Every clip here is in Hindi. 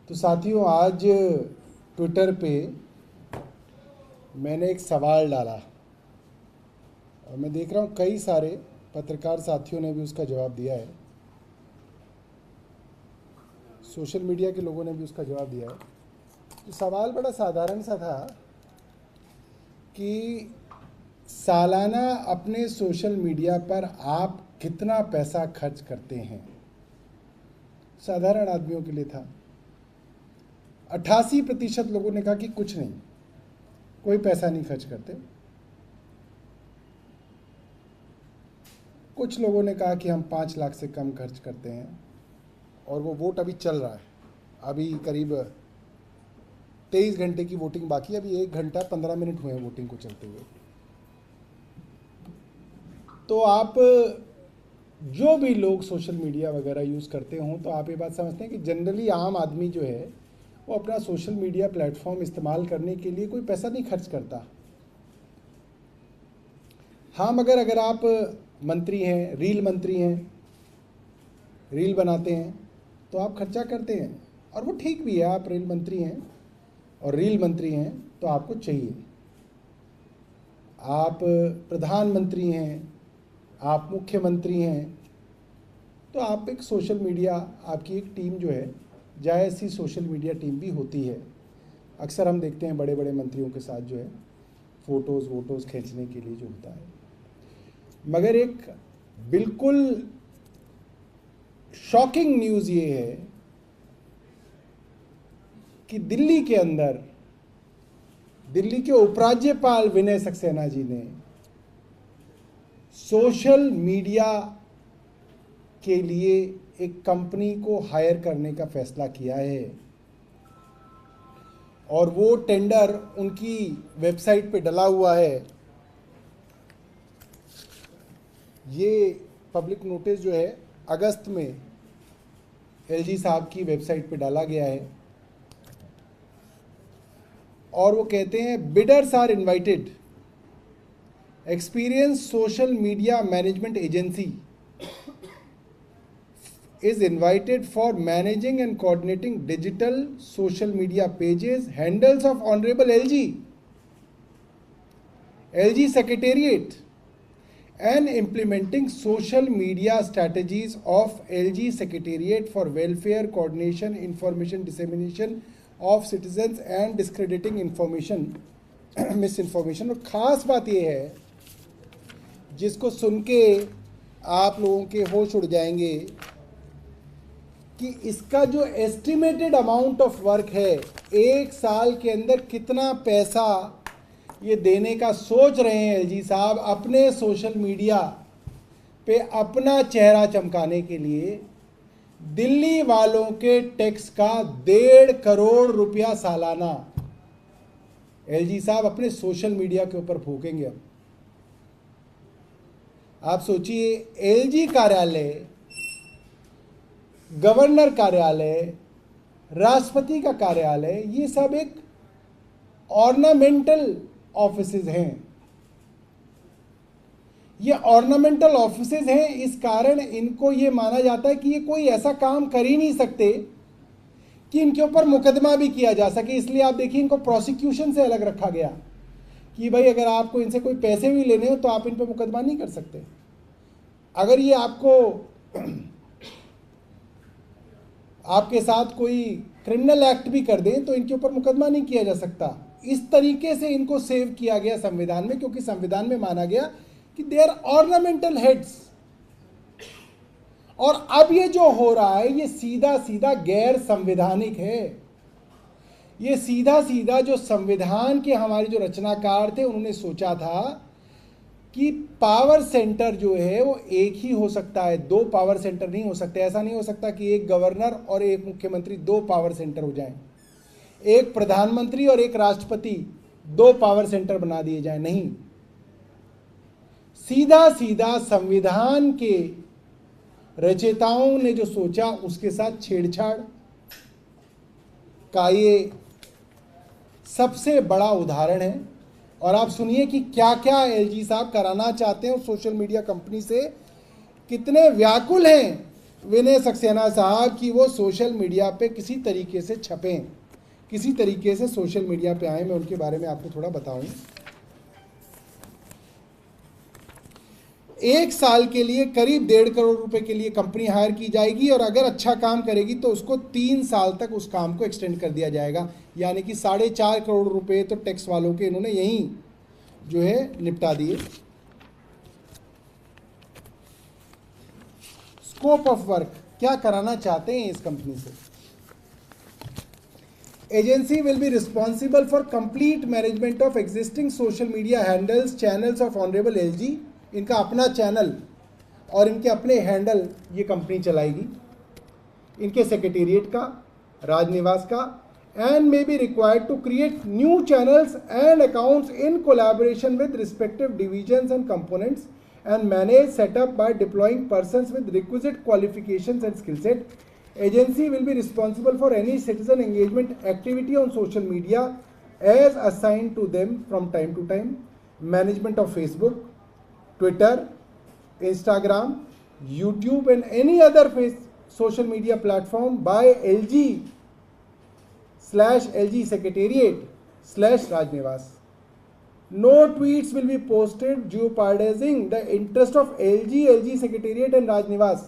तो साथियों, आज ट्विटर पे मैंने एक सवाल डाला और मैं देख रहा हूँ कई सारे पत्रकार साथियों ने भी उसका जवाब दिया है, सोशल मीडिया के लोगों ने भी उसका जवाब दिया है। तो सवाल बड़ा साधारण सा था कि सालाना अपने सोशल मीडिया पर आप कितना पैसा खर्च करते हैं। साधारण आदमियों के लिए था। 88% लोगों ने कहा कि कुछ नहीं, कोई पैसा नहीं खर्च करते। कुछ लोगों ने कहा कि हम 5 लाख से कम खर्च करते हैं। और वो वोट अभी चल रहा है, अभी करीब 23 घंटे की वोटिंग बाकी है। अभी 1 घंटा 15 मिनट हुए हैं वोटिंग को चलते हुए। तो आप जो भी लोग सोशल मीडिया वगैरह यूज़ करते हों, तो आप ये बात समझते हैं कि जनरली आम आदमी जो है वो अपना सोशल मीडिया प्लेटफॉर्म इस्तेमाल करने के लिए कोई पैसा नहीं खर्च करता। हाँ, मगर अगर आप मंत्री हैं, रील मंत्री हैं, रील बनाते हैं, तो आप खर्चा करते हैं। और वो ठीक भी है, आप रील मंत्री हैं और रील मंत्री हैं तो आपको चाहिए। आप प्रधानमंत्री हैं, आप मुख्यमंत्री हैं, तो आप एक सोशल मीडिया, आपकी एक टीम जो है, जायज़ सी सोशल मीडिया टीम भी होती है। अक्सर हम देखते हैं बड़े बड़े मंत्रियों के साथ जो है फ़ोटोज़ खींचने के लिए जो होता है। मगर एक बिल्कुल शॉकिंग न्यूज़ ये है कि दिल्ली के अंदर दिल्ली के उपराज्यपाल विनय सक्सेना जी ने सोशल मीडिया के लिए एक कंपनी को हायर करने का फैसला किया है। और वो टेंडर उनकी वेबसाइट पे डला हुआ है। ये पब्लिक नोटिस जो है अगस्त में एलजी साहब की वेबसाइट पे डाला गया है। और वो कहते हैं, bidders are invited, experience social media management agency is invited for managing and coordinating digital social media pages, handles of Honorable LG Secretariat, and implementing social media strategies of LG Secretariat for welfare, coordination, information dissemination of citizens and discrediting information, misinformation। और ख़ास बात यह है जिसको सुन के आप लोगों के होश उड़ जाएंगे कि इसका जो एस्टिमेटेड अमाउंट ऑफ वर्क है, 1 साल के अंदर कितना पैसा ये देने का सोच रहे हैं एलजी साहब अपने सोशल मीडिया पे अपना चेहरा चमकाने के लिए। दिल्ली वालों के टैक्स का 1.5 करोड़ रुपया सालाना एलजी साहब अपने सोशल मीडिया के ऊपर फूकेंगे। अब आप सोचिए, एलजी कार्यालय, गवर्नर कार्यालय, राष्ट्रपति का कार्यालय, ये सब एक ऑर्नामेंटल ऑफिसेज हैं। ये ऑर्नामेंटल ऑफिसेज हैं, इस कारण इनको ये माना जाता है कि ये कोई ऐसा काम कर ही नहीं सकते कि इनके ऊपर मुकदमा भी किया जा सके। इसलिए आप देखिए, इनको प्रोसिक्यूशन से अलग रखा गया कि भाई अगर आपको इनसे कोई पैसे भी लेने हो तो आप इन पर मुकदमा नहीं कर सकते। अगर ये आपके साथ कोई क्रिमिनल एक्ट भी कर दें तो इनके ऊपर मुकदमा नहीं किया जा सकता। इस तरीके से इनको सेव किया गया संविधान में, क्योंकि संविधान में माना गया कि दे आर ऑर्नामेंटल हेड्स। और अब ये जो हो रहा है ये सीधा सीधा गैर संवैधानिक है। ये सीधा सीधा जो संविधान के हमारे जो रचनाकार थे उन्होंने सोचा था कि पावर सेंटर जो है वो एक ही हो सकता है, 2 पावर सेंटर नहीं हो सकते। ऐसा नहीं हो सकता कि एक गवर्नर और एक मुख्यमंत्री 2 पावर सेंटर हो जाएं, एक प्रधानमंत्री और एक राष्ट्रपति 2 पावर सेंटर बना दिए जाएं। नहीं, सीधा सीधा संविधान के रचयिताओं ने जो सोचा उसके साथ छेड़छाड़ का ये सबसे बड़ा उदाहरण है। और आप सुनिए कि क्या क्या एलजी साहब कराना चाहते हैं सोशल मीडिया कंपनी से, कितने व्याकुल हैं विनय सक्सेना साहब कि वो सोशल मीडिया पे किसी तरीके से छपें, किसी तरीके से सोशल मीडिया पे आए। मैं उनके बारे में आपको थोड़ा बताऊं। 1 साल के लिए करीब 1.5 करोड़ रुपए के लिए कंपनी हायर की जाएगी और अगर अच्छा काम करेगी तो उसको 3 साल तक उस काम को एक्सटेंड कर दिया जाएगा, यानी कि 4.5 करोड़ रुपए तो टैक्स वालों के इन्होंने यहीं जो है निपटा दिए। स्कोप ऑफ वर्क, क्या कराना चाहते हैं इस कंपनी से। Agency will be responsible for complete management of existing social media handles, channels of honourable LG. इनका अपना चैनल और इनके अपने हैंडल ये कंपनी चलाएगी, इनके सेक्रेटेरिएट का, राजनिवास का, and may be required to create new channels and accounts in collaboration with respective divisions and components and manage setup by deploying persons with requisite qualifications and skill set. Agency will be responsible for any citizen engagement activity on social media as assigned to them from time to time. Management of Facebook, Twitter, Instagram, YouTube and any other social media platform by LG/LG Secretariat/Rajnivas. No tweets will be posted jeopardizing the interest of LG Secretariat and Rajnivas.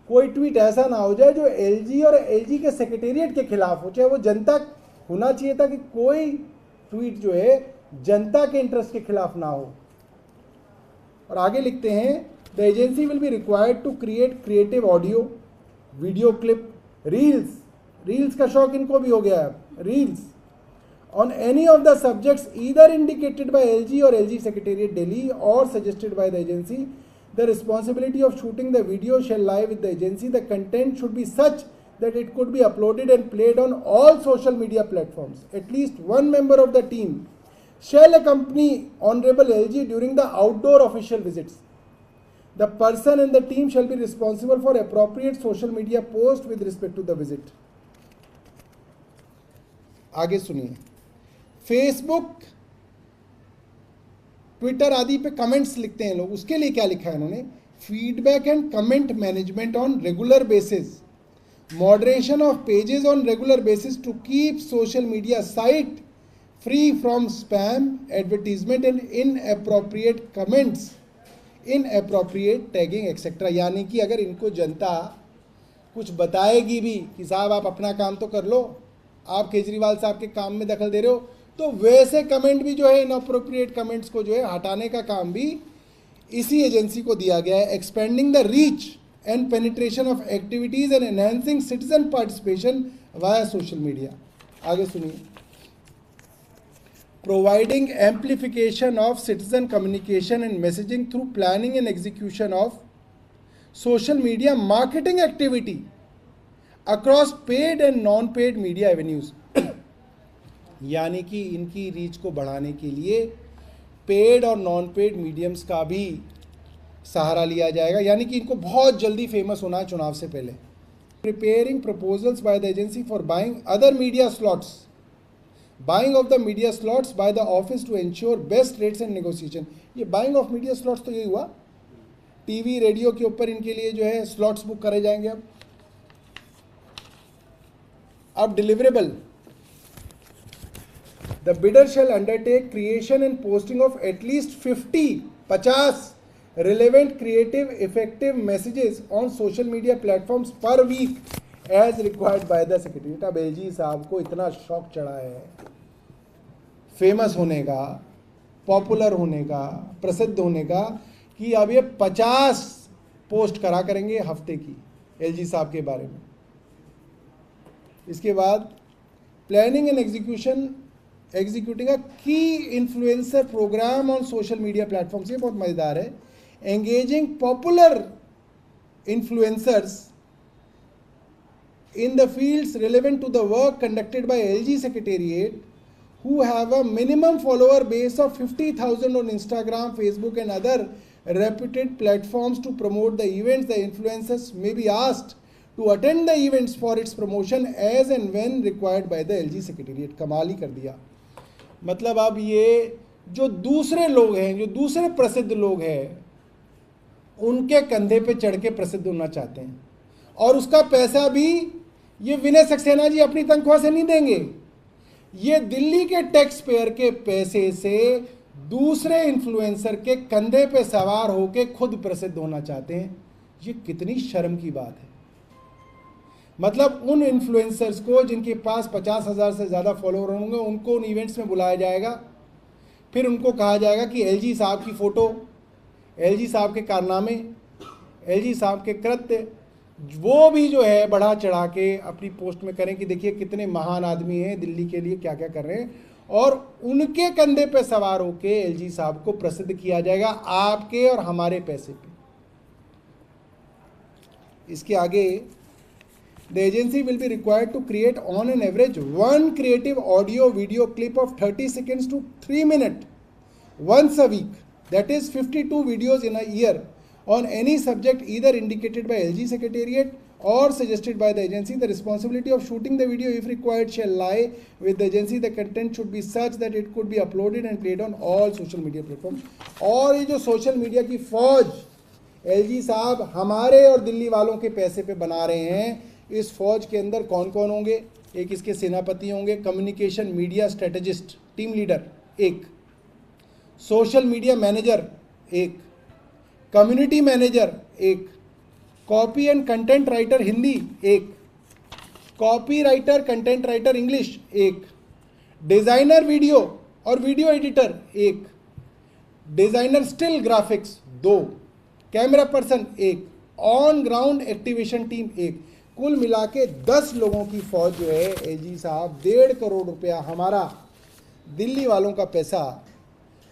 कोई ट्वीट ऐसा ना हो जाए जो LG और LG के सेक्रेटेरिएट के खिलाफ हो, चाहे वो जनता होना चाहिए था कि कोई ट्वीट जो है जनता के इंटरेस्ट के खिलाफ ना हो। और आगे लिखते हैं, the agency will be required to create creative audio, video clip, reels का शौक इनको भी हो गया है, reels on any of the subjects either indicated by LG or LG Secretariat Delhi or suggested by the agency. The responsibility of shooting the video shall lie with the agency. The content should be such that it could be uploaded and played on all social media platforms. At least one member of the team shall accompany Honorable LG during the outdoor official visits. The person in the team shall be responsible for appropriate social media posts with respect to the visit. आगे सुनिए। फेसबुक, ट्विटर आदि पे कमेंट्स लिखते हैं लोग, उसके लिए क्या लिखा है इन्होंने, feedback and comment management on regular basis, moderation of pages on regular basis to keep social media site free from spam, advertisement and inappropriate comments, inappropriate tagging etcetera. यानी कि अगर इनको जनता कुछ बताएगी भी कि साहब आप अपना काम तो कर लो, आप केजरीवाल साहब के काम में दखल दे रहे हो, तो वैसे कमेंट भी जो है इनअप्रोप्रिएट कमेंट्स को जो है हटाने का काम भी इसी एजेंसी को दिया गया है। Expanding the reach and penetration of activities and enhancing citizen participation via social media. आगे सुनिए। Providing amplification of citizen communication and messaging through planning and execution of social media marketing activity across paid and non paid media avenues. यानी कि इनकी रीच को बढ़ाने के लिए पेड और नॉन पेड मीडियम्स का भी सहारा लिया जाएगा, यानी कि इनको बहुत जल्दी फेमस होना है चुनाव से पहले। Preparing proposals by the agency for buying other media slots, buying of the media slots by the office to ensure best rates and negotiation. ये बाइंग ऑफ मीडिया स्लॉट्स तो यही हुआ, टीवी रेडियो के ऊपर इनके लिए जो है स्लॉट्स बुक करे जाएंगे। अब deliverable, the bidder shall undertake creation and posting of at least 50 relevant creative effective messages on social media platforms per week as required by the secretariat। अब एलजी साहब को इतना शौक चढ़ा है फेमस होने का, पॉपुलर होने का, प्रसिद्ध होने का, कि अब ये 50 पोस्ट करा करेंगे हफ्ते की एलजी साहब के बारे में। इसके बाद planning and executing a key influencer programme on social media platforms. ये बहुत मज़ेदार है। Engaging popular influencers in the fields relevant to the work conducted by LG Secretariat who have a minimum follower base of 50,000 on Instagram, Facebook and other reputed platforms to promote the events. The influencers may be asked to attend the events for its promotion as and when required by the LG Secretariat. कमाल ही कर दिया। मतलब अब ये जो दूसरे लोग हैं, जो दूसरे प्रसिद्ध लोग हैं, उनके कंधे पे चढ़ के प्रसिद्ध होना चाहते हैं। और उसका पैसा भी ये विनय सक्सेना जी अपनी तनख्वाह से नहीं देंगे, ये दिल्ली के टैक्स पेयर के पैसे से दूसरे इन्फ्लुएंसर के कंधे पे सवार होके खुद प्रसिद्ध होना चाहते हैं। ये कितनी शर्म की बात है। मतलब उन इन्फ्लुएंसर्स को जिनके पास 50,000 से ज़्यादा फॉलोअर होंगे उनको उन इवेंट्स में बुलाया जाएगा, फिर उनको कहा जाएगा कि एलजी साहब की फ़ोटो, एलजी साहब के कारनामे, एलजी साहब के कृत्य वो भी जो है बढ़ा चढ़ा के अपनी पोस्ट में करें कि देखिए कितने महान आदमी हैं, दिल्ली के लिए क्या क्या कर रहे हैं, और उनके कंधे पे सवार होके एलजी साहब को प्रसिद्ध किया जाएगा आपके और हमारे पैसे पे। इसके आगे the agency will be required to create on an average 1 creative audio video clip of 30 seconds to 3 minutes once a week, that is 52 videos in a year on any subject either indicated by LG Secretariat or suggested by the agency. The responsibility of shooting the video if required shall lie with the agency. The content should be such that it could be uploaded and played on all social media platforms. और ये जो सोशल मीडिया की फौज एलजी साहब हमारे और दिल्ली वालों के पैसे पे बना रहे हैं, इस फौज के अंदर कौन कौन होंगे? एक इसके सेनापति होंगे, communication media strategist team leader एक, सोशल मीडिया मैनेजर एक, कम्युनिटी मैनेजर एक, copy and content writer Hindi एक, copy writer content writer English एक, डिजाइनर वीडियो और वीडियो एडिटर एक, डिजाइनर स्टिल ग्राफिक्स दो, कैमरा पर्सन एक, ऑन ग्राउंड एक्टिवेशन टीम एक। कुल मिला के 10 लोगों की फौज जो है एजी साहब 1.5 करोड़ रुपया हमारा दिल्ली वालों का पैसा,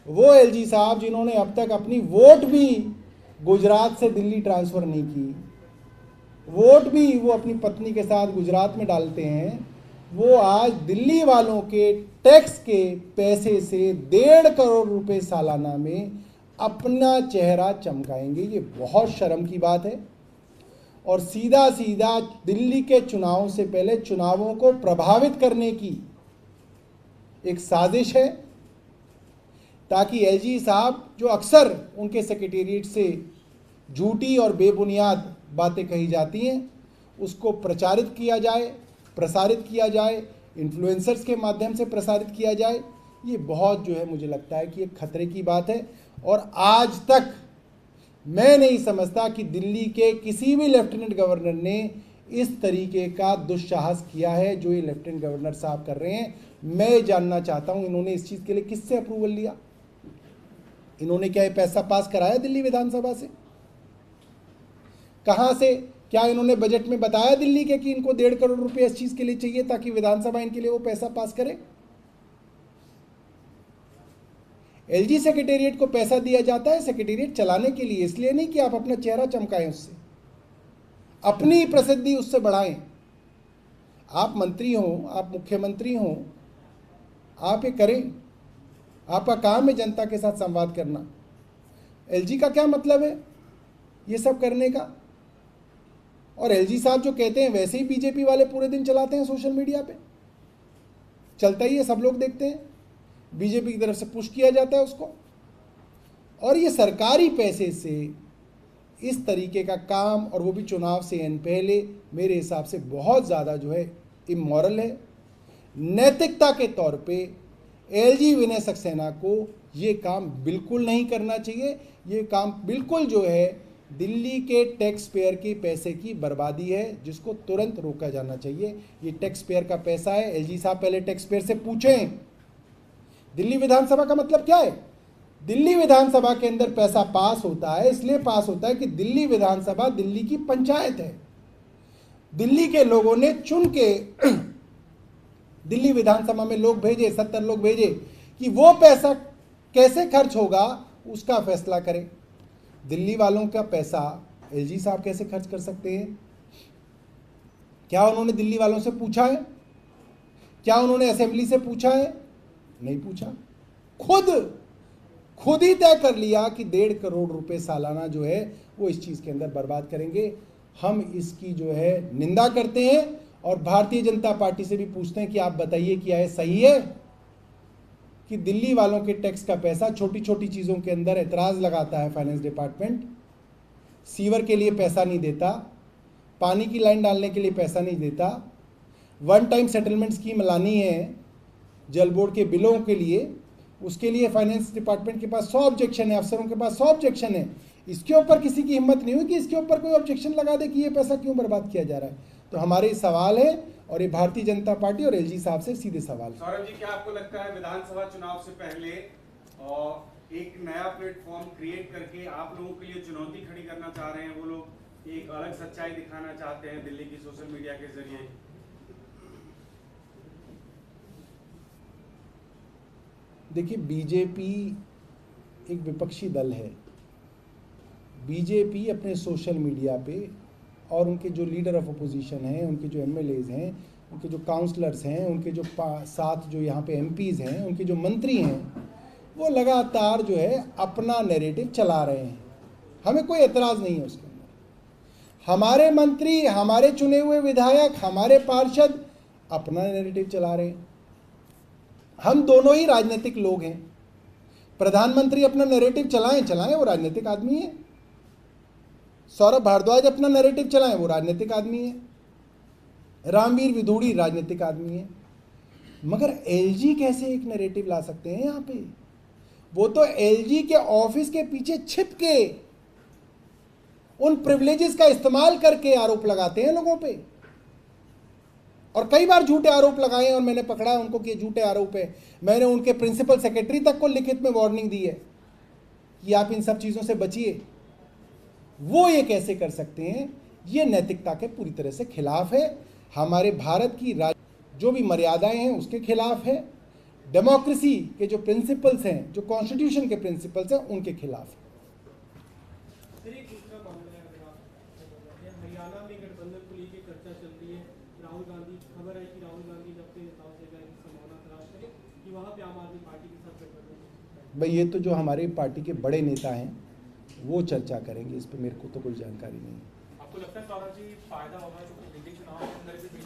वो एलजी साहब जिन्होंने अब तक अपनी वोट भी गुजरात से दिल्ली ट्रांसफ़र नहीं की, वोट भी वो अपनी पत्नी के साथ गुजरात में डालते हैं, वो आज दिल्ली वालों के टैक्स के पैसे से 1.5 करोड़ रुपए सालाना में अपना चेहरा चमकाएंगे। ये बहुत शर्म की बात है और सीधा सीधा दिल्ली के चुनाव से पहले चुनावों को प्रभावित करने की एक साजिश है, ताकि एलजी साहब जो अक्सर उनके सेक्रेटेरिएट से झूठी और बेबुनियाद बातें कही जाती हैं उसको प्रचारित किया जाए, प्रसारित किया जाए, इन्फ्लुएंसर्स के माध्यम से प्रसारित किया जाए। ये बहुत जो है मुझे लगता है कि एक खतरे की बात है और आज तक मैं नहीं समझता कि दिल्ली के किसी भी लेफ्टिनेंट गवर्नर ने इस तरीके का दुस्साहस किया है जो ये लेफ्टिनेंट गवर्नर साहब कर रहे हैं। मैं जानना चाहता हूं इन्होंने इस चीज़ के लिए किससे अप्रूवल लिया? इन्होंने क्या ये पैसा पास कराया दिल्ली विधानसभा से? कहां से? क्या इन्होंने बजट में बताया दिल्ली के कि इनको 1.5 करोड़ रुपए इस चीज़ के लिए चाहिए ताकि विधानसभा इनके लिए वो पैसा पास करे? एलजी सेक्रेटेरिएट को पैसा दिया जाता है सेक्रेटेरिएट चलाने के लिए, इसलिए नहीं कि आप अपना चेहरा चमकाएं उससे, अपनी प्रसिद्धि उससे बढ़ाएं। आप मंत्री हो, आप मुख्यमंत्री हो, आप ये करें, आपका काम है जनता के साथ संवाद करना। एलजी का क्या मतलब है ये सब करने का? और एलजी साहब जो कहते हैं वैसे ही बीजेपी वाले पूरे दिन चलाते हैं सोशल मीडिया पे, चलता ही है, सब लोग देखते हैं, बीजेपी की तरफ से पुश किया जाता है उसको। और ये सरकारी पैसे से इस तरीके का काम, और वो भी चुनाव से पहले, मेरे हिसाब से बहुत ज़्यादा जो है इमोरल है। नैतिकता के तौर पे एलजी विनय सक्सेना को ये काम बिल्कुल नहीं करना चाहिए। ये काम बिल्कुल जो है दिल्ली के टैक्स पेयर के पैसे की बर्बादी है जिसको तुरंत रोका जाना चाहिए। ये टैक्स पेयर का पैसा है। एलजी साहब पहले टैक्स पेयर से पूछें दिल्ली विधानसभा का मतलब क्या है। दिल्ली विधानसभा के अंदर पैसा पास होता है, इसलिए पास होता है कि दिल्ली विधानसभा दिल्ली की पंचायत है। दिल्ली के लोगों ने चुन के दिल्ली विधानसभा में लोग भेजे, 70 लोग भेजे कि वो पैसा कैसे खर्च होगा उसका फैसला करें। दिल्ली वालों का पैसा एलजी साहब कैसे खर्च कर सकते हैं? क्या उन्होंने दिल्ली वालों से पूछा है? क्या उन्होंने असेंबली से पूछा है? नहीं पूछा। खुद ही तय कर लिया कि 1.5 करोड़ रुपए सालाना जो है वो इस चीज़ के अंदर बर्बाद करेंगे। हम इसकी जो है निंदा करते हैं और भारतीय जनता पार्टी से भी पूछते हैं कि आप बताइए क्या ये सही है कि दिल्ली वालों के टैक्स का पैसा छोटी छोटी चीज़ों के अंदर एतराज़ लगाता है फाइनेंस डिपार्टमेंट, सीवर के लिए पैसा नहीं देता, पानी की लाइन डालने के लिए पैसा नहीं देता, वन टाइम सेटलमेंट स्कीम लानी है जल बोर्ड के बिलों के लिए, उसके लिए फाइनेंस डिपार्टमेंट के पास 100 ऑब्जेक्शन है, अफसरों के पास 100 ऑब्जेक्शन है। इसके ऊपर किसी की हिम्मत नहीं हुई कि इसके ऊपर कोई ऑब्जेक्शन लगा दे कि ये पैसा क्यों बर्बाद किया जा रहा है। तो हमारे सवाल है, और ये भारतीय जनता पार्टी और एलजी साहब से सीधे सवाल। सौरभ जी, क्या आपको लगता है विधानसभा चुनाव से पहले और एक नया प्लेटफॉर्म क्रिएट करके आप लोगों के लिए चुनौती खड़ी करना चाह रहे हैं? वो लोग एक अलग सच्चाई दिखाना चाहते हैं दिल्ली की सोशल मीडिया के जरिए। देखिए, बीजेपी एक विपक्षी दल है। बीजेपी अपने सोशल मीडिया पे और उनके जो लीडर ऑफ अपोजिशन हैं, उनके जो एमएलएज हैं, उनके जो काउंसलर्स हैं, उनके जो साथ जो यहाँ पे एमपीज़ हैं, उनके जो मंत्री हैं, वो लगातार जो है अपना नैरेटिव चला रहे हैं। हमें कोई एतराज़ नहीं है उसके अंदर। हमारे मंत्री, हमारे चुने हुए विधायक, हमारे पार्षद अपना नैरेटिव चला रहे हैं। हम दोनों ही राजनीतिक लोग हैं। प्रधानमंत्री अपना नैरेटिव चलाएं, वो राजनीतिक आदमी है। सौरभ भारद्वाज अपना नैरेटिव चलाएं, वो राजनीतिक आदमी है। रामवीर विधूड़ी राजनीतिक आदमी है। मगर एलजी कैसे एक नैरेटिव ला सकते हैं यहाँ पे? वो तो एलजी के ऑफिस के पीछे छिप के उन प्रिविलेजेस का इस्तेमाल करके आरोप लगाते हैं लोगों पे, और कई बार झूठे आरोप लगाए, और मैंने पकड़ा उनको कि ये झूठे आरोप है। मैंने उनके प्रिंसिपल सेक्रेटरी तक को लिखित में वार्निंग दी है कि आप इन सब चीज़ों से बचिए। वो ये कैसे कर सकते हैं? ये नैतिकता के पूरी तरह से खिलाफ है। हमारे भारत की जो भी मर्यादाएं हैं उसके खिलाफ है। डेमोक्रेसी के जो प्रिंसिपल्स हैं, जो कॉन्स्टिट्यूशन के प्रिंसिपल्स हैं, उनके खिलाफ है। हरियाणा में गठबंधन को लेकर चर्चा चल रही है। राहुल गांधी, खबर है कि राहुल गांधी ने अपने नेताओं से संभावना तलाश करें कि वहां पे आम आदमी पार्टी के साथ गठबंधन। भाई, ये तो जो हमारे पार्टी के बड़े नेता हैं वो चर्चा करेंगे, इस पर मेरे को तो कोई जानकारी नहीं है। आपको लगता है सौरभ जी फायदा होगा क्योंकि दिल्ली चुनाव के अंदर भी